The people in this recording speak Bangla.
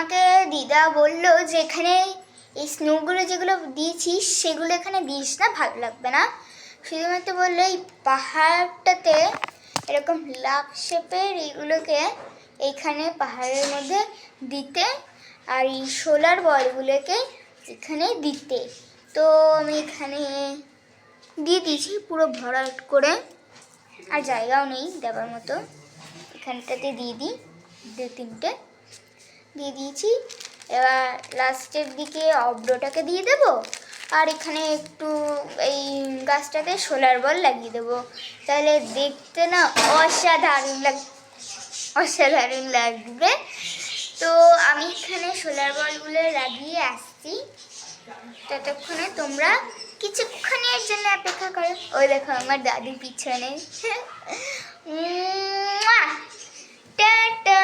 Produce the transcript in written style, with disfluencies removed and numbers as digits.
আমাকে দিদা বললো যে এখানে এই স্নোগুলো যেগুলো দিয়েছিস সেগুলো এখানে দিস না, ভালো লাগবে না। শুধুমাত্র বললো এই পাহাড়টাতে এরকম লাভ শেপের এইগুলোকে এইখানে পাহাড়ের মধ্যে দিতে, আর এই সোলার বলগুলোকে এখানে দিতে। তো আমি এখানে দিয়ে দিয়েছি পুরো ভরাট করে, আর জায়গাও নেই দেওয়ার মতো। এখানটাতে দিয়ে দিই 2-3টে দিয়ে দিয়েছি। এবার লাস্টের দিকে অব্রটাকে দিয়ে দেবো, আর এখানে একটু এই গাছটাতে সোলার বল লাগিয়ে দেবো। তাহলে দেখতে না অসাধারণ লাগবে। তো আমি এখানে সোলার বলগুলো লাগিয়ে আসছি, ততক্ষণে তোমরা কিছুক্ষণের জন্য অপেক্ষা করো। ওই দেখো আমার দাদির পিছনে। টাটা।